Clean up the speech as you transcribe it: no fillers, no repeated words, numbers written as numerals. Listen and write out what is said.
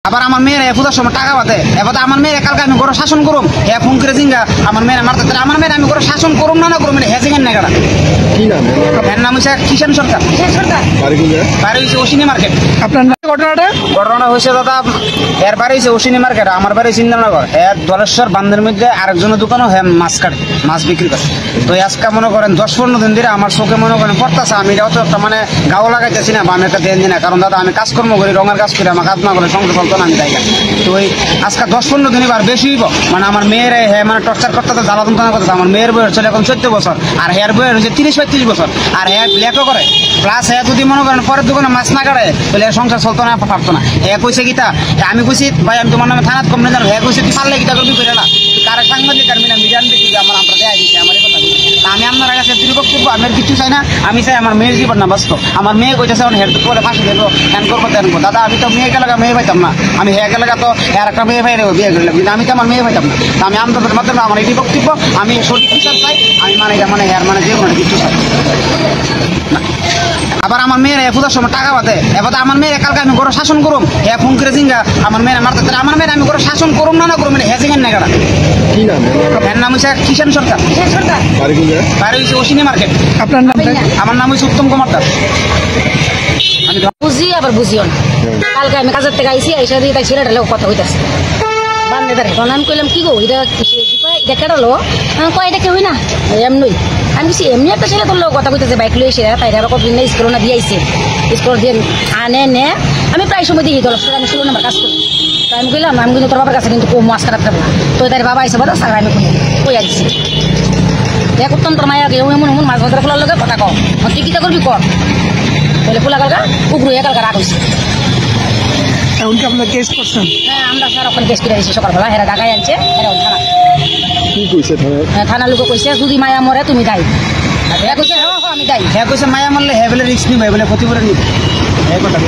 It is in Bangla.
আবার আমার মেয়ের পূজার সময় টাকা পাতে এবার আমার মেয়ের কালকে আমি করে শাসন করুম হে ফোন করে জিঙ্গা আমার মেয়ের মারতে আমার মেয়ের আমি করে শাসন করুম না করুম হ্যাঁ জিঙ্গেন না কারা কি নাম এর নাম হচ্ছে কিষান সরকার বাড়ি হয়েছে ওসিনি মার্কেট। আপনার ঘটনা হয়েছে দাদা এর বাড়ি হয়েছে ওসিনি মার্কেট আমার বাড়ি চিন্তানগর এক দলেশ্বর বান্ধের মধ্যে আরেকজনের দোকানও হ্যাঁ মাছ কাটে মাছ বিক্রি করে। তো আজকে মনে করেন 10-15 দিন ধরে আমার চোখে মনে করেন পড়তেছে আমি এটাও তো একটা মানে গাও লাগাইতেছি না বা আমি একটা দেন দিই না কারণ দাদা আমি কাজকর্ম করি রঙের কাজ করি আমার কাজ না করে সংসার চলতো না আমি তাই। তো ওই আজকে 10-15 দিন এবার বেশি হইব মানে আমার মেয়ের হ্যাঁ মানে টর্চার করতে জ্বালা যন্ত্রণা করতেছে। আমার মেয়ের বয়স ছিল এখন 14 বছর আর হেয়ার বয়স হচ্ছে 30-35 বছর আর হ্যাঁ লেখও করে প্লাস হ্যাঁ যদি মনে করেন পরের দোকানে মাছ না কাটে তাহলে সংসার চলতো না পারতো না। হ্যাঁ কইছে গীতা আমি কইছি ভাই আমি তোমার নামে থানাত কমপ্লেন জানো হ্যাঁ কইছে তুই পারলে গীতা করবি করে না কারা সাংবাদিক আর মিডিয়ান দেখি আমার আমরা দেয়া দিচ্ছে আমার এই কথা আমি আপনার কাছে বক্তব্য আমি আর কিছু চাই না আমি চাই আমার মেয়ের জীবন না বাঁচতো। আমার মেয়ে কইতেছে হেড করে ফাঁসি দেবো হ্যান করবো তেন দাদা আমি তো মেয়েকে লাগা মেয়ে পাইতাম না আমি হ্যাঁ লাগা তো আর একটা মেয়ে ভাই বিয়ে করলাম কিন্তু আমি তো আমার মেয়ে পাইতাম না। আমি আমাদের মাধ্যমে আমার এটি বক্তব্য আমি সঠিক বিচার চাই আমি মানে মানে হ্যাঁ মানে যে কোনো কিছু চাই। আবার আমার মেয়ের পূজার সময় টাকা পাতে এবার আমার মেয়ের কালকে আমি করে শাসন করুম হ্যাঁ ফোন করে জিঙ্গা আমার মেয়ের মারতে আমার মেয়ের আমি করে শাসন করুম না করুম হ্যাঁ জিঙ্গেন না কারা কি নাম এর নাম হচ্ছে কিষান সরকার বাড়ি হয়েছে ওসিনি মার্কেট। আপনার নাম আমার নাম হচ্ছে উত্তম কুমার দাস। আমি বুঝি আবার বুঝিও না কালকে আমি কাজের থেকে আইসি এসে দিয়ে তাই ছেলেটা লোক কথা হইতেছে বান্ধে তারে তখন আমি কইলাম কি গো এটা এটা কেটালো কয় এটা কেউই না এমনি আমি কিছু এমনি একটা ছেলে তোর লোক কথা কইতেছে বাইক লই এসে তাই আবার কতদিন স্কুল না দিয়ে আইসে স্কুল দিয়ে আনে নে আমি প্রায় সময় দিই 10 টাকা আমি 16 নাম্বার কাজ করি তো আমি কইলাম আমি কিন্তু তোর বাবার কাছে কিন্তু মাছ কাটাতে পারবো না তো তার বাবা আইসে বাদা সারা আমি কই আসছি দেখ উত্তম তোর মায়া এমন এমন মাছ বাজার খোলার লোকের কথা কও তুই কিটা করবি কর বলে খোলা কালকা উগ্র হয়ে কালকা রাগ হয়েছে এমনকি আপনার কেস করছেন? হ্যাঁ আমরা স্যার ওখানে কেস করে দিয়েছি সকালবেলা হেরা ঢাকায় আনছে হেরা থানা কি কইছে থানা লোক কইছে যদি মায়া মরে তুমি দায়ী হ্যাঁ কইছে হ্যাঁ আমি দায়ী হ্যাঁ কইছে মায়া মারলে হ্যাঁ বলে রিস্ক নিবে বলে ক্ষতি করে নিবে এই কথা